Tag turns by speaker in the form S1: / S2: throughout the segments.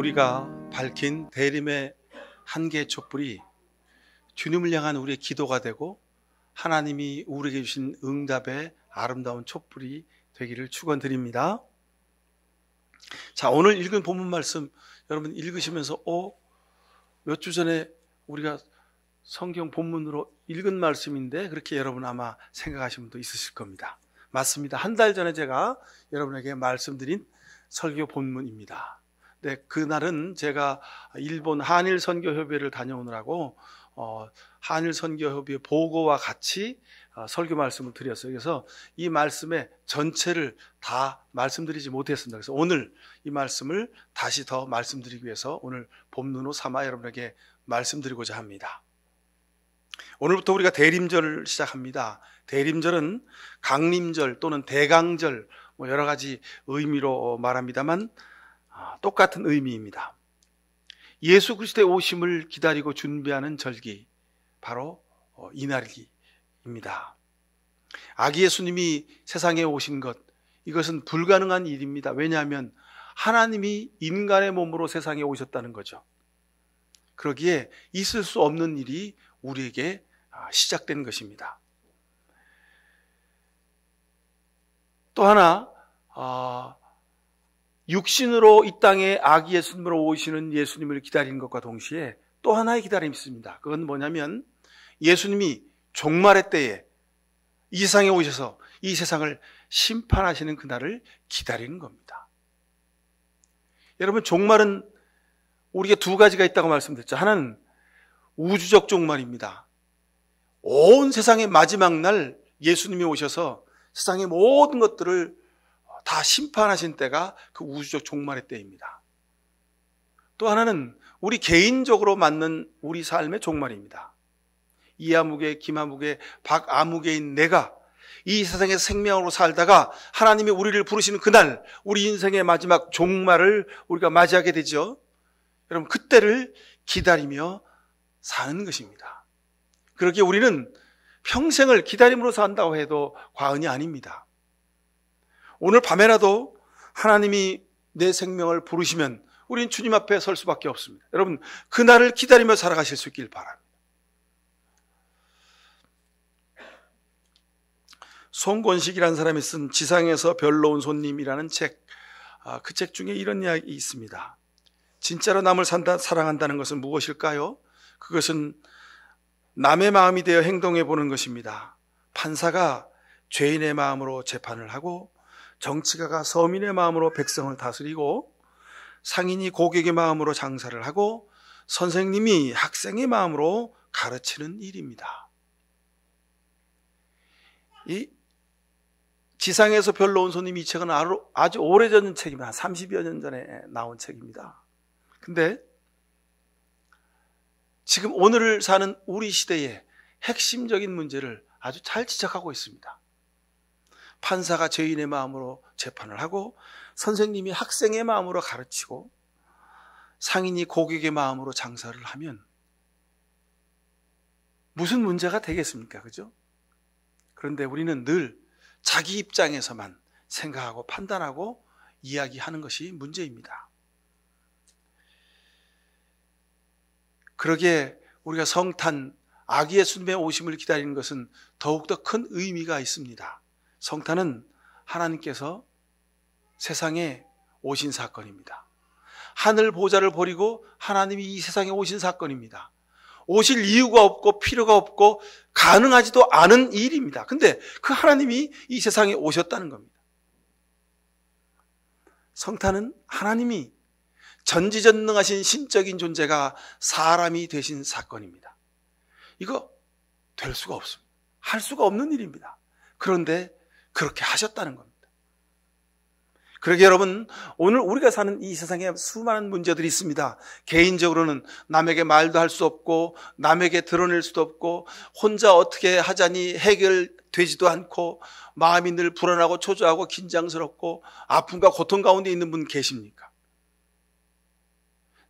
S1: 우리가 밝힌 대림의 한 개의 촛불이 주님을 향한 우리의 기도가 되고 하나님이 우리에게 주신 응답의 아름다운 촛불이 되기를 축원드립니다. 자, 오늘 읽은 본문 말씀 여러분 읽으시면서 몇 주 전에 우리가 성경 본문으로 읽은 말씀인데 그렇게 여러분 아마 생각하시는 분도 있으실 겁니다. 맞습니다. 한 달 전에 제가 여러분에게 말씀드린 설교 본문입니다. 네, 그날은 제가 일본 한일선교협의회를 다녀오느라고 한일선교협의회 보고와 같이 설교 말씀을 드렸어요. 그래서 이 말씀의 전체를 다 말씀드리지 못했습니다. 그래서 오늘 이 말씀을 다시 더 말씀드리기 위해서 오늘 본문으로 삼아 여러분에게 말씀드리고자 합니다. 오늘부터 우리가 대림절을 시작합니다. 대림절은 강림절 또는 대강절 여러 가지 의미로 말합니다만 똑같은 의미입니다. 예수 그리스도의 오심을 기다리고 준비하는 절기, 바로 이날입니다. 아기 예수님이 세상에 오신 것, 이것은 불가능한 일입니다. 왜냐하면 하나님이 인간의 몸으로 세상에 오셨다는 거죠. 그러기에 있을 수 없는 일이 우리에게 시작된 것입니다. 또 하나 육신으로 이 땅에 아기 예수님으로 오시는 예수님을 기다리는 것과 동시에 또 하나의 기다림이 있습니다. 그건 뭐냐면 예수님이 종말의 때에 이 세상에 오셔서 이 세상을 심판하시는 그날을 기다리는 겁니다. 여러분, 종말은 우리가 두 가지가 있다고 말씀드렸죠. 하나는 우주적 종말입니다. 온 세상의 마지막 날 예수님이 오셔서 세상의 모든 것들을 다 심판하신 때가 그 우주적 종말의 때입니다. 또 하나는 우리 개인적으로 맞는 우리 삶의 종말입니다. 이아무개, 김아무개, 박아무개인 내가 이 세상의 생명으로 살다가 하나님이 우리를 부르시는 그날, 우리 인생의 마지막 종말을 우리가 맞이하게 되죠. 여러분, 그때를 기다리며 사는 것입니다. 그렇게 우리는 평생을 기다림으로 산다고 해도 과언이 아닙니다. 오늘 밤에라도 하나님이 내 생명을 부르시면 우리는 주님 앞에 설 수밖에 없습니다. 여러분, 그날을 기다리며 살아가실 수 있길 바랍니다. 송권식이라는 사람이 쓴 지상에서 별로 온 손님이라는 책, 그 책 중에 이런 이야기 있습니다. 진짜로 남을 사랑한다는 것은 무엇일까요? 그것은 남의 마음이 되어 행동해 보는 것입니다. 판사가 죄인의 마음으로 재판을 하고 정치가가 서민의 마음으로 백성을 다스리고 상인이 고객의 마음으로 장사를 하고 선생님이 학생의 마음으로 가르치는 일입니다. 이 지상에서 별로 온 손님, 이 책은 아주 오래전 책입니다. 한 30여 년 전에 나온 책입니다. 근데 지금 오늘을 사는 우리 시대의 핵심적인 문제를 아주 잘 지적하고 있습니다. 판사가 죄인의 마음으로 재판을 하고 선생님이 학생의 마음으로 가르치고 상인이 고객의 마음으로 장사를 하면 무슨 문제가 되겠습니까? 그죠? 그런데 우리는 늘 자기 입장에서만 생각하고 판단하고 이야기하는 것이 문제입니다. 그러기에 우리가 성탄, 아기 예수님의 오심을 기다리는 것은 더욱더 큰 의미가 있습니다. 성탄은 하나님께서 세상에 오신 사건입니다. 하늘 보좌를 버리고 하나님이 이 세상에 오신 사건입니다. 오실 이유가 없고 필요가 없고 가능하지도 않은 일입니다. 근데 그 하나님이 이 세상에 오셨다는 겁니다. 성탄은 하나님이 전지전능하신 신적인 존재가 사람이 되신 사건입니다. 이거 될 수가 없습니다. 할 수가 없는 일입니다. 그런데 그렇게 하셨다는 겁니다. 그러게 여러분, 오늘 우리가 사는 이 세상에 수많은 문제들이 있습니다. 개인적으로는 남에게 말도 할 수 없고 남에게 드러낼 수도 없고 혼자 어떻게 하자니 해결되지도 않고 마음이 늘 불안하고 초조하고 긴장스럽고 아픔과 고통 가운데 있는 분 계십니까?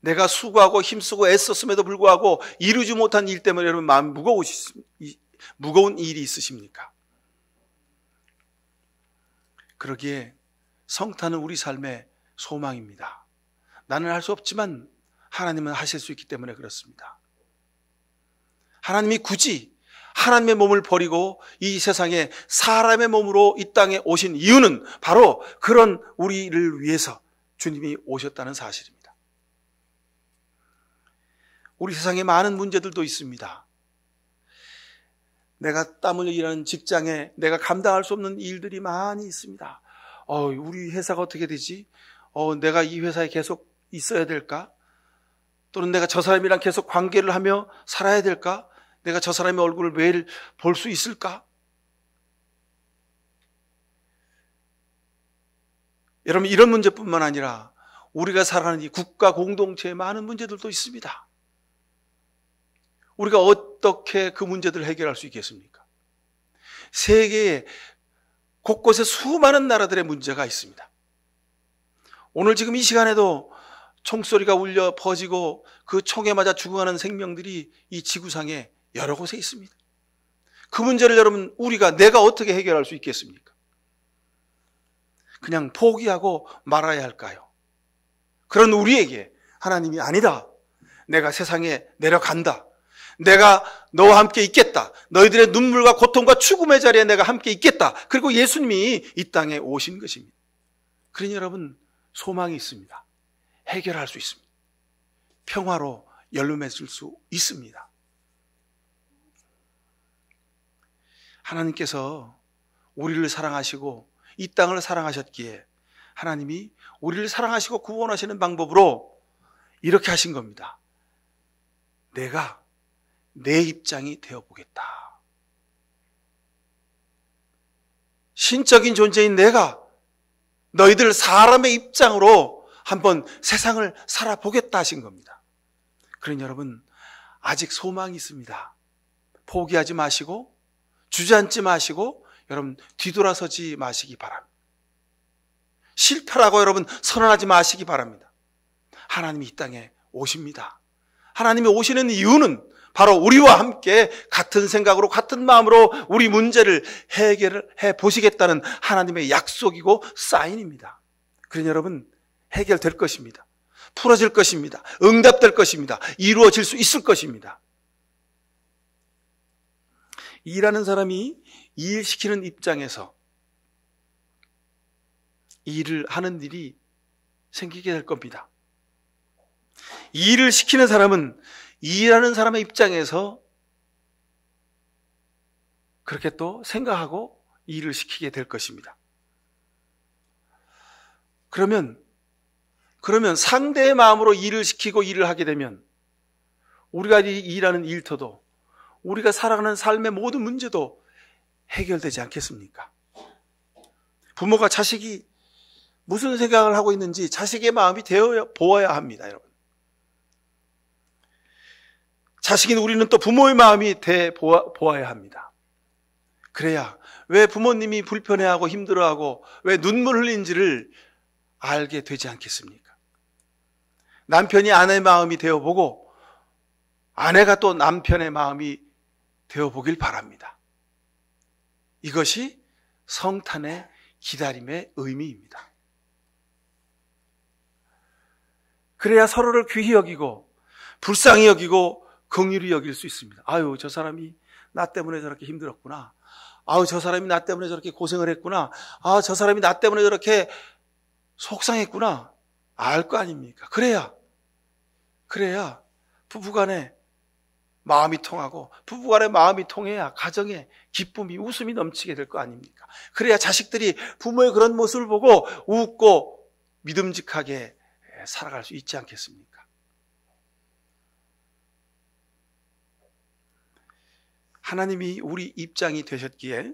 S1: 내가 수고하고 힘쓰고 애썼음에도 불구하고 이루지 못한 일 때문에 여러분 마음 무거운 일이 있으십니까? 그러기에 성탄은 우리 삶의 소망입니다. 나는 할 수 없지만 하나님은 하실 수 있기 때문에 그렇습니다. 하나님이 굳이 하나님의 몸을 버리고 이 세상에 사람의 몸으로 이 땅에 오신 이유는 바로 그런 우리를 위해서 주님이 오셨다는 사실입니다. 우리 세상에 많은 문제들도 있습니다. 내가 땀 흘려 일하는 직장에 내가 감당할 수 없는 일들이 많이 있습니다. 우리 회사가 어떻게 되지? 내가 이 회사에 계속 있어야 될까? 또는 내가 저 사람이랑 계속 관계를 하며 살아야 될까? 내가 저 사람의 얼굴을 매일 볼 수 있을까? 여러분, 이런 문제뿐만 아니라 우리가 살아가는 이 국가 공동체에 많은 문제들도 있습니다. 우리가 어떻게 그 문제들을 해결할 수 있겠습니까? 세계에 곳곳에 수많은 나라들의 문제가 있습니다. 오늘 지금 이 시간에도 총소리가 울려 퍼지고 그 총에 맞아 죽어가는 생명들이 이 지구상에 여러 곳에 있습니다. 그 문제를 여러분, 내가 어떻게 해결할 수 있겠습니까? 그냥 포기하고 말아야 할까요? 그런 우리에게 하나님이 아니다. 내가 세상에 내려간다. 내가 너와 함께 있겠다. 너희들의 눈물과 고통과 죽음의 자리에 내가 함께 있겠다. 그리고 예수님이 이 땅에 오신 것입니다. 그러니 여러분, 소망이 있습니다. 해결할 수 있습니다. 평화로 연루맺을 수 있습니다. 하나님께서 우리를 사랑하시고 이 땅을 사랑하셨기에 하나님이 우리를 사랑하시고 구원하시는 방법으로 이렇게 하신 겁니다. 내가 내 입장이 되어보겠다. 신적인 존재인 내가 너희들 사람의 입장으로 한번 세상을 살아보겠다 하신 겁니다. 그러니 여러분, 아직 소망이 있습니다. 포기하지 마시고 주저앉지 마시고 여러분 뒤돌아서지 마시기 바랍니다. 실패라고 여러분 선언하지 마시기 바랍니다. 하나님이 이 땅에 오십니다. 하나님이 오시는 이유는 바로 우리와 함께 같은 생각으로 같은 마음으로 우리 문제를 해결해 보시겠다는 하나님의 약속이고 사인입니다. 그러니 여러분, 해결될 것입니다. 풀어질 것입니다. 응답될 것입니다. 이루어질 수 있을 것입니다. 일하는 사람이 일시키는 입장에서 일을 하는 일이 생기게 될 겁니다. 일을 시키는 사람은 일하는 사람의 입장에서 그렇게 또 생각하고 일을 시키게 될 것입니다. 그러면 상대의 마음으로 일을 시키고 일을 하게 되면 우리가 일하는 일터도 우리가 살아가는 삶의 모든 문제도 해결되지 않겠습니까? 부모가 자식이 무슨 생각을 하고 있는지 자식의 마음이 되어 보아야 합니다, 여러분. 자식인 우리는 또 부모의 마음이 돼 보아야 합니다. 그래야 왜 부모님이 불편해하고 힘들어하고 왜 눈물 흘린지를 알게 되지 않겠습니까? 남편이 아내의 마음이 되어보고 아내가 또 남편의 마음이 되어보길 바랍니다. 이것이 성탄의 기다림의 의미입니다. 그래야 서로를 귀히 여기고 불쌍히 여기고 긍휼히 여길 수 있습니다. 아유, 저 사람이 나 때문에 저렇게 힘들었구나. 아유, 저 사람이 나 때문에 저렇게 고생을 했구나. 아, 저 사람이 나 때문에 저렇게 속상했구나. 알 거 아닙니까? 그래야 부부간에 마음이 통하고 부부간에 마음이 통해야 가정에 기쁨이 웃음이 넘치게 될 거 아닙니까? 그래야 자식들이 부모의 그런 모습을 보고 웃고 믿음직하게 살아갈 수 있지 않겠습니까? 하나님이 우리 입장이 되셨기에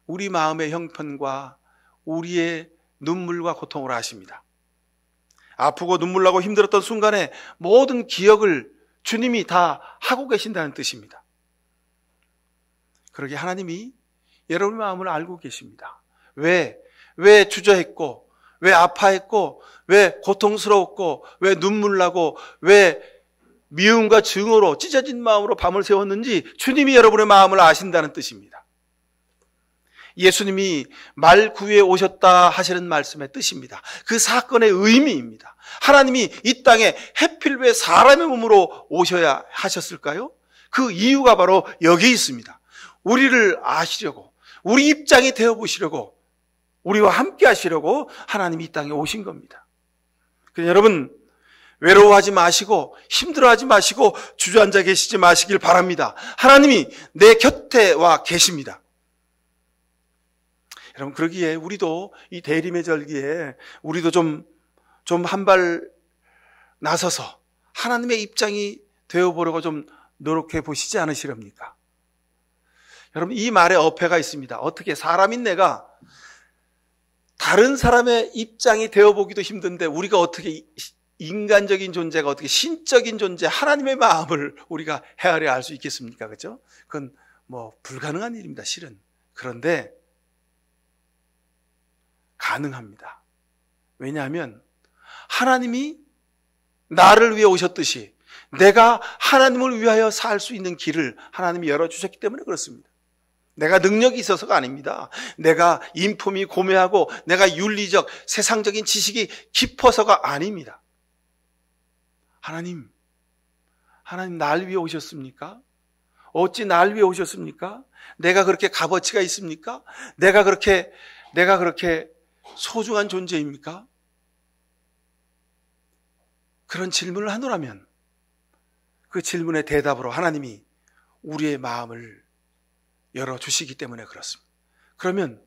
S1: 우리 마음의 형편과 우리의 눈물과 고통을 아십니다. 아프고 눈물나고 힘들었던 순간에 모든 기억을 주님이 다 하고 계신다는 뜻입니다. 그러게 하나님이 여러분의 마음을 알고 계십니다. 왜 주저했고, 왜 아파했고, 왜 고통스러웠고, 왜 눈물나고, 왜 미움과 증오로 찢어진 마음으로 밤을 새웠는지 주님이 여러분의 마음을 아신다는 뜻입니다. 예수님이 말 구유에 오셨다 하시는 말씀의 뜻입니다. 그 사건의 의미입니다. 하나님이 이 땅에 해필 왜 사람의 몸으로 오셔야 하셨을까요? 그 이유가 바로 여기 있습니다. 우리를 아시려고, 우리 입장이 되어보시려고, 우리와 함께 하시려고 하나님이 이 땅에 오신 겁니다. 그래서 여러분, 외로워하지 마시고 힘들어하지 마시고 주저앉아 계시지 마시길 바랍니다. 하나님이 내 곁에 와 계십니다. 여러분, 그러기에 우리도 이 대림의 절기에 우리도 좀 한 발 나서서 하나님의 입장이 되어보려고 좀 노력해 보시지 않으시렵니까? 여러분, 이 말에 어폐가 있습니다. 어떻게 사람인 내가 다른 사람의 입장이 되어보기도 힘든데 우리가 어떻게 인간적인 존재가 어떻게 신적인 존재, 하나님의 마음을 우리가 헤아려 알 수 있겠습니까? 그렇죠? 그건 불가능한 일입니다, 실은. 그런데 가능합니다. 왜냐하면 하나님이 나를 위해 오셨듯이 내가 하나님을 위하여 살 수 있는 길을 하나님이 열어주셨기 때문에 그렇습니다. 내가 능력이 있어서가 아닙니다. 내가 인품이 고매하고 내가 윤리적, 세상적인 지식이 깊어서가 아닙니다. 하나님 날 위해 오셨습니까? 어찌 날 위해 오셨습니까? 내가 그렇게 값어치가 있습니까? 내가 그렇게 소중한 존재입니까? 그런 질문을 하노라면 그 질문의 대답으로 하나님이 우리의 마음을 열어주시기 때문에 그렇습니다. 그러면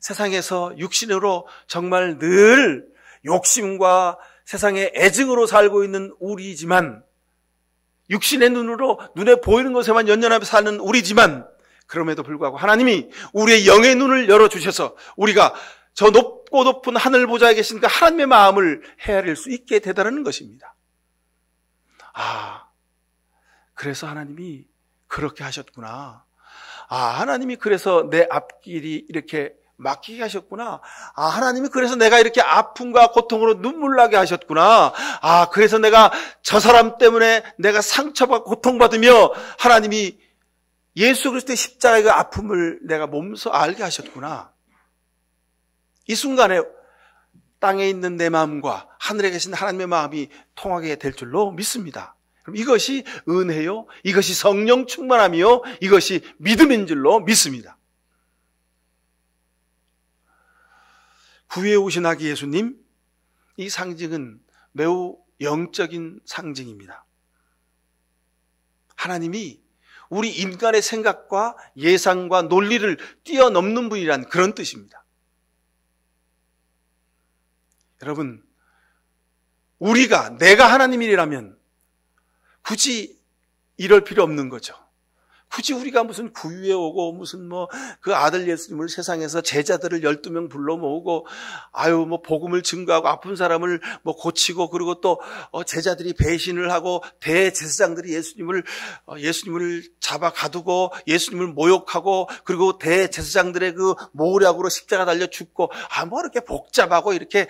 S1: 세상에서 육신으로 정말 늘 욕심과 세상의 애증으로 살고 있는 우리지만, 육신의 눈으로 눈에 보이는 것에만 연연하며 사는 우리지만, 그럼에도 불구하고 하나님이 우리의 영의 눈을 열어주셔서 우리가 저 높고 높은 하늘 보좌에 계신 그 하나님의 마음을 헤아릴 수 있게 되다라는 것입니다. 그래서 하나님이 그렇게 하셨구나. 하나님이 그래서 내 앞길이 이렇게 막히게 하셨구나. 하나님이 그래서 내가 이렇게 아픔과 고통으로 눈물 나게 하셨구나. 그래서 내가 저 사람 때문에 내가 상처받고 고통받으며 하나님이 예수 그리스도의 십자가의 그 아픔을 내가 몸소 알게 하셨구나. 이 순간에 땅에 있는 내 마음과 하늘에 계신 하나님의 마음이 통하게 될 줄로 믿습니다. 그럼 이것이 은혜요, 이것이 성령 충만함이요, 이것이 믿음인 줄로 믿습니다. 구유에 오신 아기 예수님, 이 상징은 매우 영적인 상징입니다. 하나님이 우리 인간의 생각과 예상과 논리를 뛰어넘는 분이란 그런 뜻입니다. 여러분, 내가 하나님이라면 굳이 이럴 필요 없는 거죠. 굳이 우리가 무슨 구유에 오고 무슨 그 아들 예수님을 세상에서 제자들을 12명 불러 모으고 복음을 증거하고 아픈 사람을 고치고, 그리고 또 제자들이 배신을 하고 대제사장들이 예수님을 잡아 가두고 예수님을 모욕하고, 그리고 대제사장들의 그 모략으로 십자가 달려 죽고, 이렇게 복잡하고 이렇게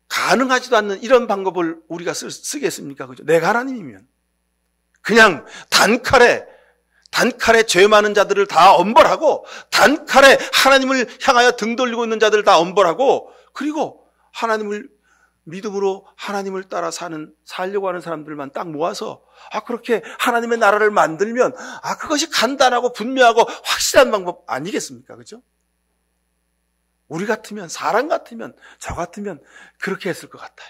S1: 가능하지도 않는 이런 방법을 우리가 쓰겠습니까? 그죠? 내가 하나님이면 그냥 단칼에 죄 많은 자들을 다 엄벌하고, 단칼에 하나님을 향하여 등 돌리고 있는 자들을 다 엄벌하고, 그리고 하나님을 믿음으로 하나님을 따라 살려고 하는 사람들만 딱 모아서 그렇게 하나님의 나라를 만들면 그것이 간단하고 분명하고 확실한 방법 아니겠습니까? 그죠? 우리 같으면, 사람 같으면, 저 같으면 그렇게 했을 것 같아요.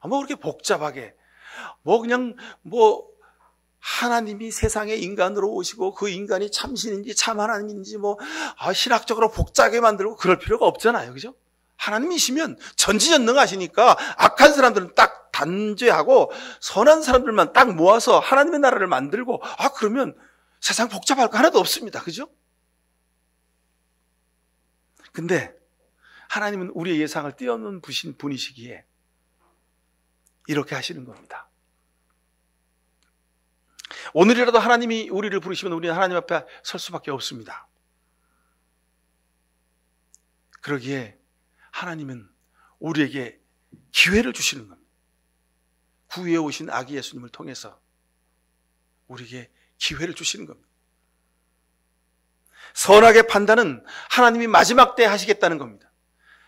S1: 그렇게 복잡하게 하나님이 세상에 인간으로 오시고 그 인간이 참신인지 참 하나님인지 신학적으로 복잡하게 만들고 그럴 필요가 없잖아요. 그죠? 하나님이시면 전지전능하시니까 악한 사람들은 딱 단죄하고 선한 사람들만 딱 모아서 하나님의 나라를 만들고, 그러면 세상 복잡할 거 하나도 없습니다. 그죠? 근데 하나님은 우리의 예상을 뛰어넘는 분이시기에 이렇게 하시는 겁니다. 오늘이라도 하나님이 우리를 부르시면 우리는 하나님 앞에 설 수밖에 없습니다. 그러기에 하나님은 우리에게 기회를 주시는 겁니다. 구유에 오신 아기 예수님을 통해서 우리에게 기회를 주시는 겁니다. 선악의 판단은 하나님이 마지막 때 하시겠다는 겁니다.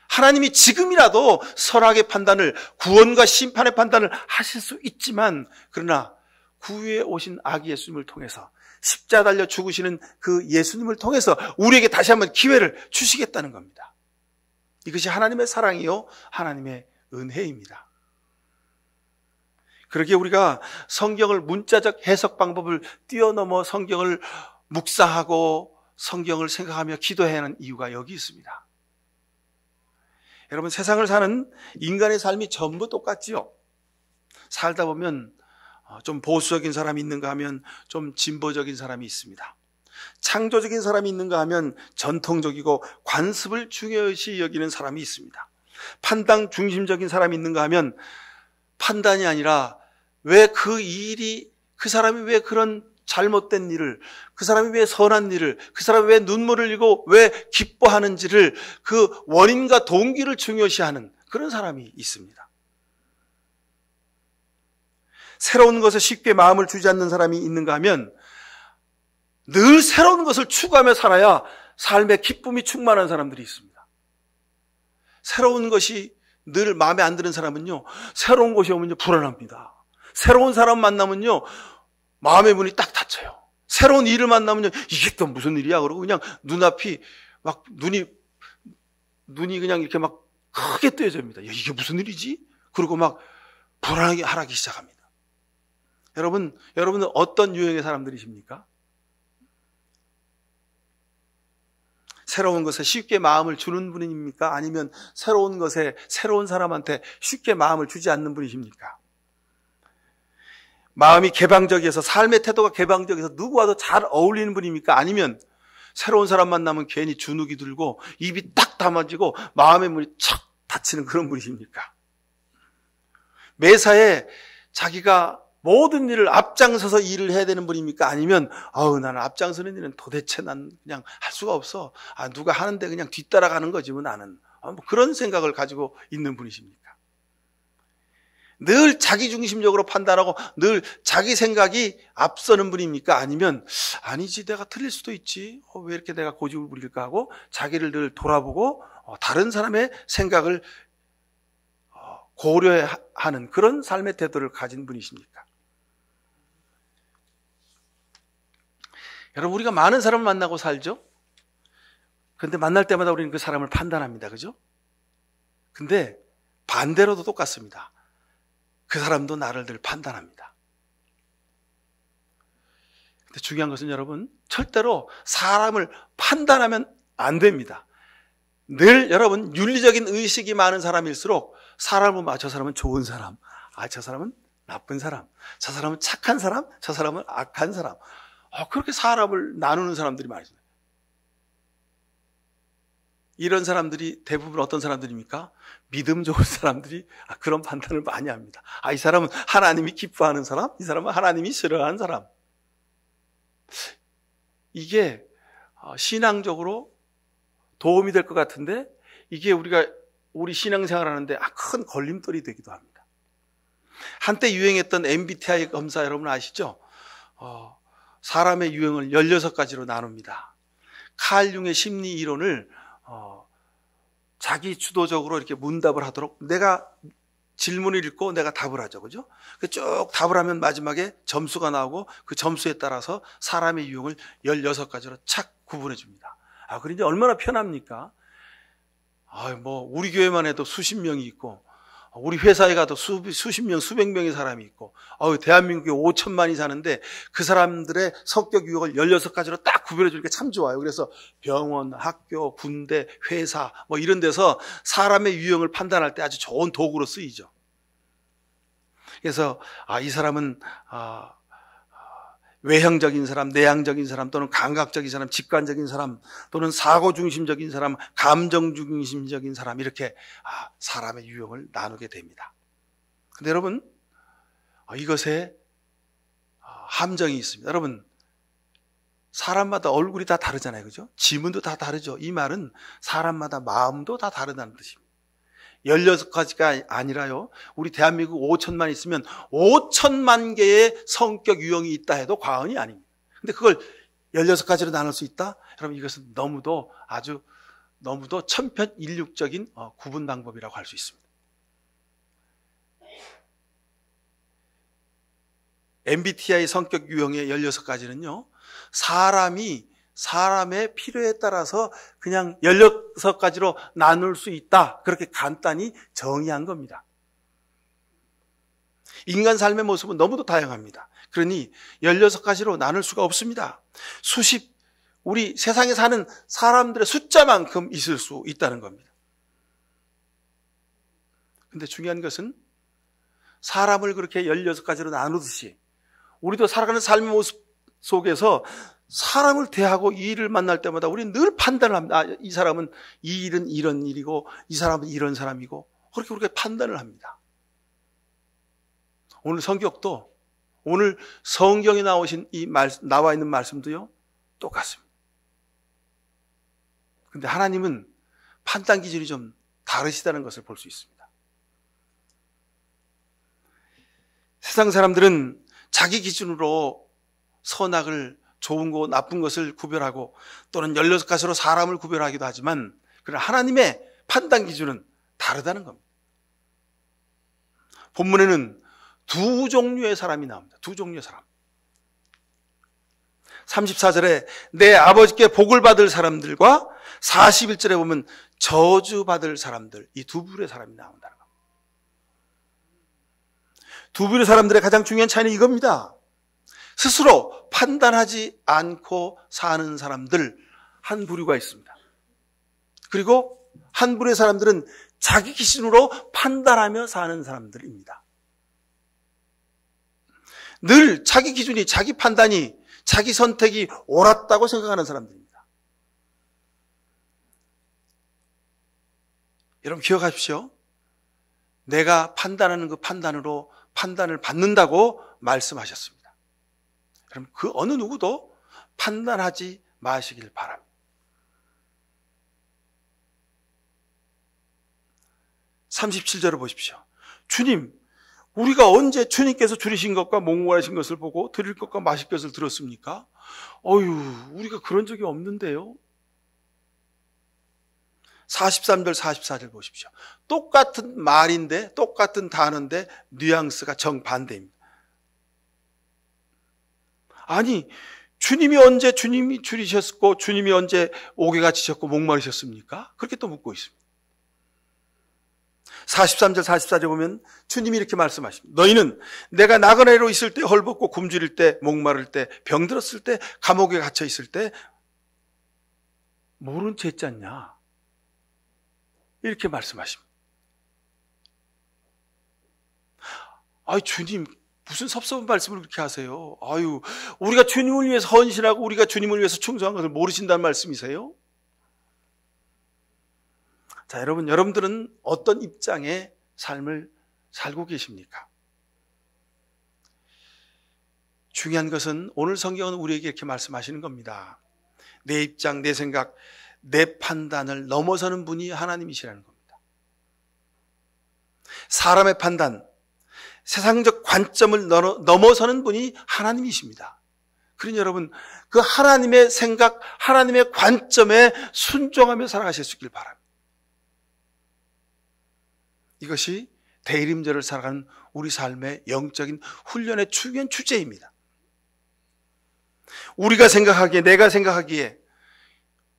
S1: 하나님이 지금이라도 선악의 판단을, 구원과 심판의 판단을 하실 수 있지만, 그러나 구유에 오신 아기 예수님을 통해서, 십자가 달려 죽으시는 그 예수님을 통해서 우리에게 다시 한번 기회를 주시겠다는 겁니다. 이것이 하나님의 사랑이요, 하나님의 은혜입니다. 그러기에 우리가 성경을, 문자적 해석 방법을 뛰어넘어 성경을 묵상하고 성경을 생각하며 기도해야 하는 이유가 여기 있습니다. 여러분, 세상을 사는 인간의 삶이 전부 똑같지요. 살다 보면 좀 보수적인 사람이 있는가 하면 좀 진보적인 사람이 있습니다. 창조적인 사람이 있는가 하면 전통적이고 관습을 중요시 여기는 사람이 있습니다. 판단 중심적인 사람이 있는가 하면 판단이 아니라 왜 그 사람이 왜 그런 잘못된 일을, 그 사람이 왜 선한 일을, 그 사람이 왜 눈물을 흘리고 왜 기뻐하는지를, 그 원인과 동기를 중요시하는 그런 사람이 있습니다. 새로운 것에 쉽게 마음을 주지 않는 사람이 있는가 하면 늘 새로운 것을 추구하며 살아야 삶의 기쁨이 충만한 사람들이 있습니다. 새로운 것이 늘 마음에 안 드는 사람은요, 새로운 것이 오면요 불안합니다. 새로운 사람 만나면요 마음의 문이 딱 닫혀요. 새로운 일을 만나면요, 이게 또 무슨 일이야? 그러고 그냥 눈앞이 막 눈이 그냥 이렇게 막 크게 뜨여집니다. 야, 이게 무슨 일이지? 그리고 막 불안하게 하기 시작합니다. 여러분은 어떤 유형의 사람들이십니까? 새로운 것에 쉽게 마음을 주는 분입니까? 아니면 새로운 것에, 새로운 사람한테 쉽게 마음을 주지 않는 분이십니까? 마음이 개방적이어서, 삶의 태도가 개방적이어서 누구와도 잘 어울리는 분입니까? 아니면 새로운 사람 만나면 괜히 주눅이 들고 입이 딱 담아지고 마음의 문이 척 닫히는 그런 분이십니까? 매사에 자기가 모든 일을 앞장서서 일을 해야 되는 분입니까? 아니면 나는 앞장서는 일은 도대체 난 그냥 할 수가 없어. 누가 하는데 그냥 뒤따라가는 거지 뭐 나는. 뭐 그런 생각을 가지고 있는 분이십니까? 늘 자기중심적으로 판단하고 늘 자기 생각이 앞서는 분입니까? 아니면 아니지, 내가 틀릴 수도 있지. 왜 이렇게 내가 고집을 부릴까 하고 자기를 늘 돌아보고 다른 사람의 생각을 고려하는 그런 삶의 태도를 가진 분이십니까? 여러분, 우리가 많은 사람을 만나고 살죠? 그런데 만날 때마다 우리는 그 사람을 판단합니다. 그죠? 근데 반대로도 똑같습니다. 그 사람도 나를 늘 판단합니다. 근데 중요한 것은 여러분, 절대로 사람을 판단하면 안 됩니다. 늘 여러분, 윤리적인 의식이 많은 사람일수록 사람을 보면 저 사람은 좋은 사람, 저 사람은 나쁜 사람, 저 사람은 착한 사람, 저 사람은 악한 사람, 그렇게 사람을 나누는 사람들이 많습니다. 이런 사람들이 대부분 어떤 사람들입니까? 믿음 좋은 사람들이 그런 판단을 많이 합니다. 이 사람은 하나님이 기뻐하는 사람, 이 사람은 하나님이 싫어하는 사람. 이게 신앙적으로 도움이 될 것 같은데 이게 우리 신앙생활 하는데 큰 걸림돌이 되기도 합니다. 한때 유행했던 MBTI 검사 여러분 아시죠? 사람의 유형을 16가지로 나눕니다. 칼 융의 심리 이론을 자기 주도적으로 이렇게 문답을 하도록, 내가 질문을 읽고 내가 답을 하죠. 그죠? 쭉 답을 하면 마지막에 점수가 나오고 그 점수에 따라서 사람의 유형을 16가지로 착 구분해 줍니다. 그런데 얼마나 편합니까? 우리 교회만 해도 수십 명이 있고, 우리 회사에 가도 수십 명, 수백 명의 사람이 있고, 대한민국에 5천만이 사는데 그 사람들의 성격 유형을 16가지로 딱 구별해 주니까 참 좋아요. 그래서 병원, 학교, 군대, 회사 이런 데서 사람의 유형을 판단할 때 아주 좋은 도구로 쓰이죠. 그래서 이 사람은 외향적인 사람, 내향적인 사람, 또는 감각적인 사람, 직관적인 사람, 또는 사고 중심적인 사람, 감정 중심적인 사람, 이렇게 사람의 유형을 나누게 됩니다. 근데 여러분, 이것에 함정이 있습니다. 여러분, 사람마다 얼굴이 다 다르잖아요. 그죠? 지문도 다 다르죠. 이 말은 사람마다 마음도 다 다르다는 뜻입니다. 16가지가 아니라요, 우리 대한민국 5천만 있으면 5천만 개의 성격 유형이 있다 해도 과언이 아닙니다. 근데 그걸 16가지로 나눌 수 있다? 여러분, 이것은 너무도 천편일률적인 구분 방법이라고 할 수 있습니다. MBTI 성격 유형의 16가지는요, 사람의 필요에 따라서 그냥 16가지로 나눌 수 있다. 그렇게 간단히 정의한 겁니다. 인간 삶의 모습은 너무도 다양합니다. 그러니 16가지로 나눌 수가 없습니다. 우리 세상에 사는 사람들의 숫자만큼 있을 수 있다는 겁니다. 근데 중요한 것은 사람을 그렇게 16가지로 나누듯이 우리도 살아가는 삶의 모습 속에서 사람을 대하고 이 일을 만날 때마다 우리는 늘 판단을 합니다. 이 사람은 이 일은 이런 일이고 이 사람은 이런 사람이고 그렇게 우리가 판단을 합니다. 오늘 성격도 오늘 성경에 나와 있는 말씀도요 똑같습니다. 근데 하나님은 판단 기준이 좀 다르시다는 것을 볼 수 있습니다. 세상 사람들은 자기 기준으로 선악을 좋은 거 나쁜 것을 구별하고 또는 16가지로 사람을 구별하기도 하지만 그러나 하나님의 판단 기준은 다르다는 겁니다. 본문에는 두 종류의 사람이 나옵니다. 두 종류의 사람. 34절에 내 아버지께 복을 받을 사람들과 41절에 보면 저주받을 사람들, 이 두 부류의 사람이 나온다는 겁니다. 두 부류의 사람들의 가장 중요한 차이는 이겁니다. 스스로 판단하지 않고 사는 사람들 한 부류가 있습니다. 그리고 한 부류의 사람들은 자기 기준으로 판단하며 사는 사람들입니다. 늘 자기 기준이, 자기 판단이, 자기 선택이 옳았다고 생각하는 사람들입니다. 여러분 기억하십시오. 내가 판단하는 그 판단으로 판단을 받는다고 말씀하셨습니다. 그럼 그 어느 누구도 판단하지 마시길 바랍니다. (37절을) 보십시오. 주님, 우리가 언제 주님께서 줄이신 것과 목마르신 것을 보고 드릴 것과 마실 것을 들었습니까? 우리가 그런 적이 없는데요. 43절 44절 보십시오. 똑같은 말인데 똑같은 단어인데 뉘앙스가 정반대입니다. 아니, 주님이 언제 주님이 줄이셨고 주님이 언제 옥에가 지셨고 목마르셨습니까? 그렇게 또 묻고 있습니다. 43절 44절 보면 주님이 이렇게 말씀하십니다. 너희는 내가 나그네로 있을 때 헐벗고 굶주릴 때 목마를 때 병들었을 때 감옥에 갇혀 있을 때 모른 채 했지 않냐? 이렇게 말씀하십니다. 주님 무슨 섭섭한 말씀을 그렇게 하세요? 우리가 주님을 위해서 헌신하고 우리가 주님을 위해서 충성한 것을 모르신다는 말씀이세요? 자, 여러분들은 어떤 입장의 삶을 살고 계십니까? 중요한 것은 오늘 성경은 우리에게 이렇게 말씀하시는 겁니다. 내 입장, 내 생각, 내 판단을 넘어서는 분이 하나님이시라는 겁니다. 사람의 판단, 세상적 관점을 넘어서는 분이 하나님이십니다. 그러니 여러분, 그 하나님의 생각, 하나님의 관점에 순종하며 살아가실 수 있길 바랍니다. 이것이 대리임절을 살아가는 우리 삶의 영적인 훈련의 중요한 주제입니다. 우리가 생각하기에, 내가 생각하기에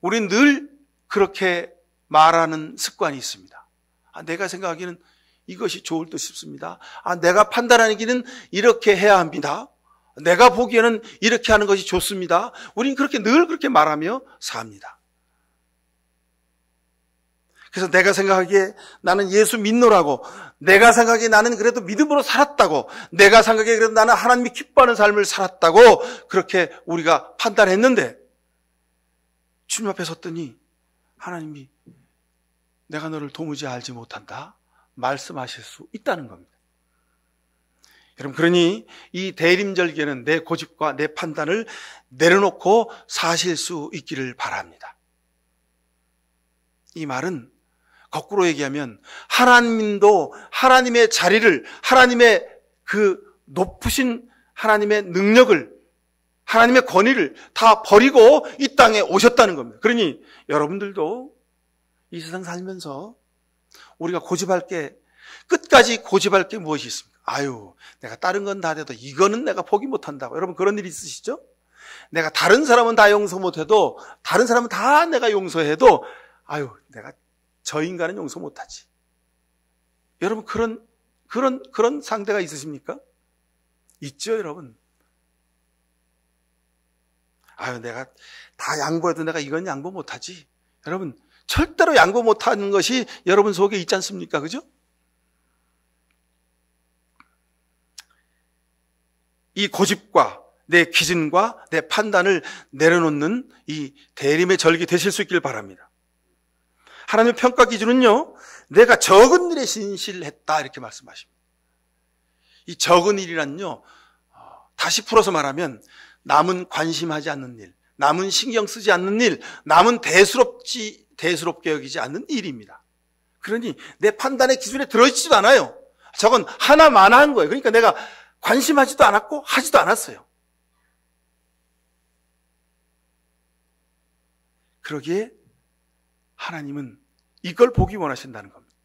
S1: 우리는 늘 그렇게 말하는 습관이 있습니다. 내가 생각하기에는 이것이 좋을 듯 싶습니다. 내가 판단하기는 이렇게 해야 합니다. 내가 보기에는 이렇게 하는 것이 좋습니다. 우리는 늘 그렇게 말하며 삽니다. 그래서 내가 생각하기에 나는 예수 믿노라고, 내가 생각하기에 나는 그래도 믿음으로 살았다고, 내가 생각하기에 그래도 나는 하나님이 기뻐하는 삶을 살았다고 그렇게 우리가 판단했는데 주님 앞에 섰더니 하나님이 내가 너를 도무지 알지 못한다 말씀하실 수 있다는 겁니다. 여러분, 그러니 이 대림절기에는 내 고집과 내 판단을 내려놓고 사실 수 있기를 바랍니다. 이 말은 거꾸로 얘기하면 하나님도 하나님의 자리를, 하나님의 그 높으신 하나님의 능력을, 하나님의 권위를 다 버리고 이 땅에 오셨다는 겁니다. 그러니 여러분들도 이 세상 살면서 우리가 끝까지 고집할 게 무엇이 있습니까? 아유, 내가 다른 건 다 돼도 이거는 내가 포기 못한다고. 여러분 그런 일 있으시죠? 내가 다른 사람은 다 용서 못해도, 다른 사람은 다 내가 용서해도, 아유, 내가 저 인간은 용서 못하지. 여러분 그런 상대가 있으십니까? 있죠, 여러분. 아유, 내가 다 양보해도 내가 이건 양보 못하지. 여러분, 절대로 양보 못하는 것이 여러분 속에 있지 않습니까? 그죠? 이 고집과 내 기준과 내 판단을 내려놓는 이 대림의 절기 되실 수 있길 바랍니다. 하나님의 평가 기준은요, 내가 적은 일에 신실했다 이렇게 말씀하십니다. 이 적은 일이란요, 다시 풀어서 말하면 남은 관심하지 않는 일, 남은 신경 쓰지 않는 일, 남은 대수롭게 여기지 않는 일입니다. 그러니 내 판단의 기준에 들어있지도 않아요. 저건 하나만한 거예요. 그러니까 내가 관심하지도 않았고 하지도 않았어요. 그러기에 하나님은 이걸 보기 원하신다는 겁니다.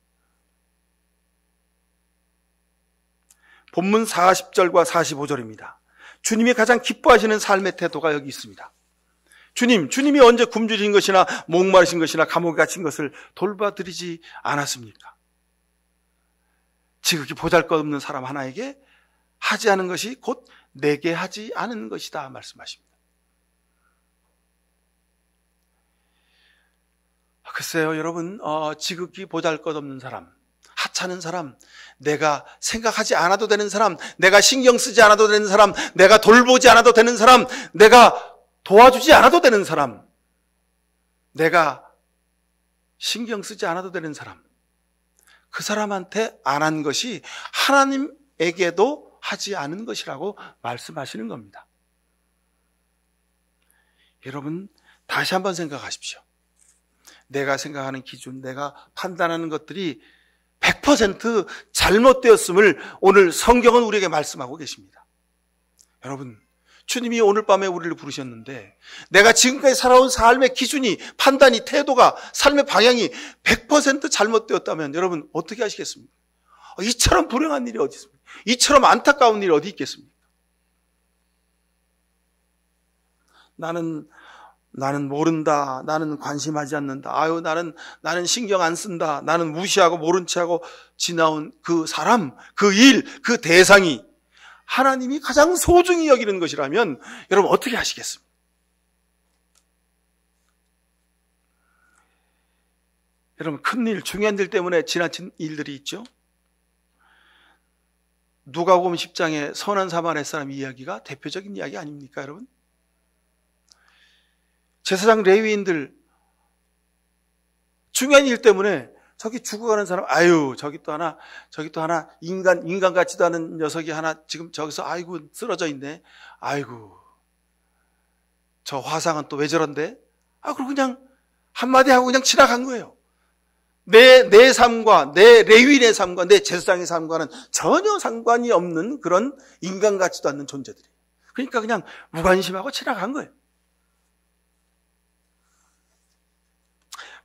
S1: 본문 40절과 45절입니다. 주님이 가장 기뻐하시는 삶의 태도가 여기 있습니다. 주님이 언제 굶주린 것이나 목마르신 것이나 감옥에 갇힌 것을 돌봐드리지 않았습니까? 지극히 보잘것없는 사람 하나에게 하지 않은 것이 곧 내게 하지 않은 것이다 말씀하십니다. 글쎄요, 여러분, 지극히 보잘것없는 사람, 하찮은 사람, 내가 생각하지 않아도 되는 사람, 내가 신경 쓰지 않아도 되는 사람, 내가 돌보지 않아도 되는 사람, 내가 도와주지 않아도 되는 사람, 내가 신경 쓰지 않아도 되는 사람, 그 사람한테 안 한 것이 하나님에게도 하지 않은 것이라고 말씀하시는 겁니다. 여러분, 다시 한번 생각하십시오. 내가 생각하는 기준, 내가 판단하는 것들이 100% 잘못되었음을 오늘 성경은 우리에게 말씀하고 계십니다. 여러분, 주님이 오늘 밤에 우리를 부르셨는데 내가 지금까지 살아온 삶의 기준이, 판단이, 태도가, 삶의 방향이 100% 잘못되었다면 여러분 어떻게 하시겠습니까? 이처럼 불행한 일이 어디 있습니까? 이처럼 안타까운 일이 어디 있겠습니까? 나는 모른다. 나는 관심하지 않는다. 아유, 나는 신경 안 쓴다. 나는 무시하고 모른 체하고 지나온 그 사람, 그 일, 그 대상이 하나님이 가장 소중히 여기는 것이라면 여러분 어떻게 하시겠습니까? 여러분, 큰일, 중요한 일 때문에 지나친 일들이 있죠. 누가복음 10장의 선한 사마리아 사람 이야기가 대표적인 이야기 아닙니까, 여러분? 제사장 레위인들 중요한 일 때문에 저기 죽어가는 사람, 아유, 저기 또 하나 인간 같지도 않은 녀석이 하나 지금 저기서 아이고 쓰러져 있네. 아이고, 저 화상은 또 왜 저런데? 그리고 그냥 한마디 하고 그냥 지나간 거예요. 내 삶과, 내 레위인의 삶과 내 제사장의 삶과는 전혀 상관이 없는 그런 인간 같지도 않는 존재들이에요. 그러니까 그냥 무관심하고 지나간 거예요.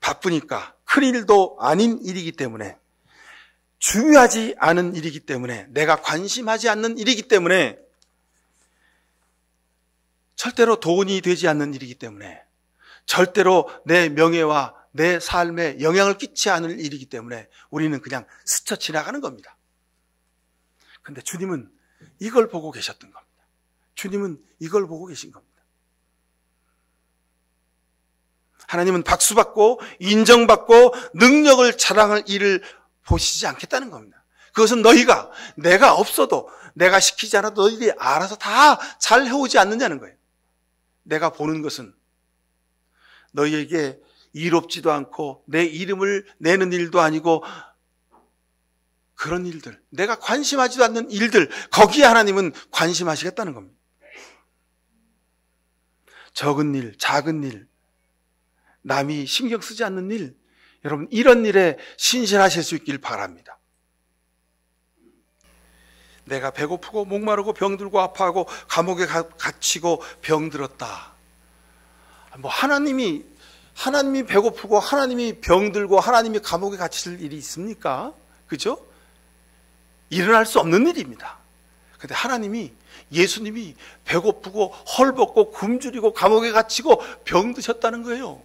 S1: 바쁘니까, 큰 일도 아닌 일이기 때문에, 중요하지 않은 일이기 때문에, 내가 관심하지 않는 일이기 때문에, 절대로 돈이 되지 않는 일이기 때문에, 절대로 내 명예와 내 삶에 영향을 끼치지 않을 일이기 때문에 우리는 그냥 스쳐 지나가는 겁니다. 그런데 주님은 이걸 보고 계셨던 겁니다. 주님은 이걸 보고 계신 겁니다. 하나님은 박수받고 인정받고 능력을 자랑할 일을 보시지 않겠다는 겁니다. 그것은 너희가, 내가 없어도, 내가 시키지 않아도 너희들이 알아서 다 잘 해오지 않느냐는 거예요. 내가 보는 것은 너희에게 이롭지도 않고 내 이름을 내는 일도 아니고 그런 일들, 내가 관심하지도 않는 일들, 거기에 하나님은 관심하시겠다는 겁니다. 적은 일, 작은 일, 남이 신경 쓰지 않는 일, 여러분 이런 일에 신실하실 수 있길 바랍니다. 내가 배고프고 목마르고 병들고 아파하고 감옥에 갇히고 병들었다. 하나님이 배고프고 하나님이 병들고 하나님이 감옥에 갇힐 일이 있습니까? 그죠? 일어날 수 없는 일입니다. 그런데 하나님이, 예수님이 배고프고 헐벗고 굶주리고 감옥에 갇히고 병드셨다는 거예요.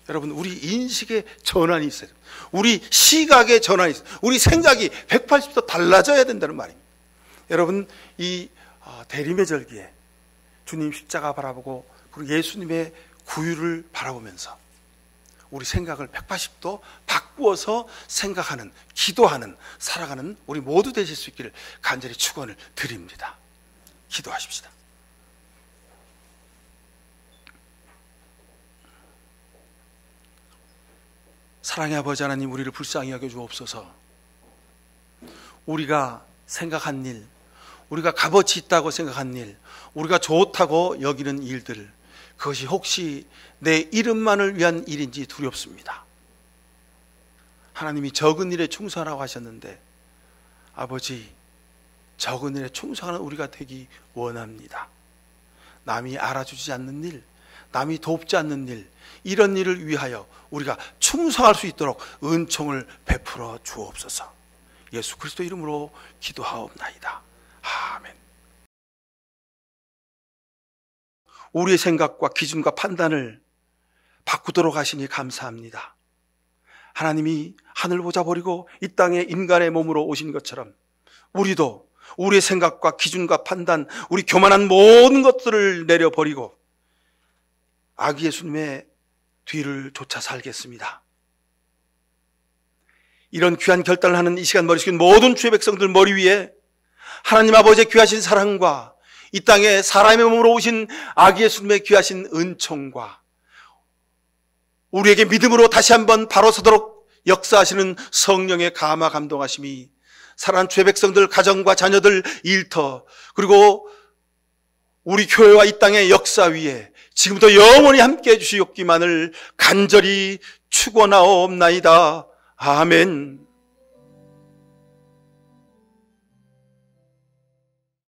S1: 여러분, 우리 인식의 전환이 있어요. 우리 시각의 전환이 있어요. 우리 생각이 180도 달라져야 된다는 말입니다. 여러분, 이 대림의 절기에 주님 십자가 바라보고 그리고 예수님의 구유를 바라보면서 우리 생각을 180도 바꾸어서 생각하는, 기도하는, 살아가는 우리 모두 되실 수 있기를 간절히 축원을 드립니다. 기도하십시다. 사랑의 아버지 하나님, 우리를 불쌍히 여겨 주옵소서. 우리가 생각한 일, 우리가 값어치 있다고 생각한 일, 우리가 좋다고 여기는 일들, 그것이 혹시 내 이름만을 위한 일인지 두렵습니다. 하나님이 적은 일에 충성하라고 하셨는데, 아버지, 적은 일에 충성하는 우리가 되기 원합니다. 남이 알아주지 않는 일, 남이 돕지 않는 일, 이런 일을 위하여 우리가 충성할 수 있도록 은총을 베풀어 주옵소서. 예수 그리스도 이름으로 기도하옵나이다. 아멘. 우리의 생각과 기준과 판단을 바꾸도록 하시니 감사합니다. 하나님이 하늘 보자 버리고 이 땅에 인간의 몸으로 오신 것처럼 우리도 우리의 생각과 기준과 판단, 우리 교만한 모든 것들을 내려버리고 아기 예수님의 뒤를 쫓아 살겠습니다. 이런 귀한 결단을 하는 이 시간 머리 숙인 모든 주의 백성들 머리 위에 하나님 아버지의 귀하신 사랑과 이 땅에 사람의 몸으로 오신 아기 예수님의 귀하신 은총과 우리에게 믿음으로 다시 한번 바로 서도록 역사하시는 성령의 감화 감동하심이 사랑하는 주의 백성들, 가정과 자녀들, 일터, 그리고 우리 교회와 이 땅의 역사 위에 지금부터 영원히 함께해 주시옵기만을 간절히 축원하옵나이다. 아멘.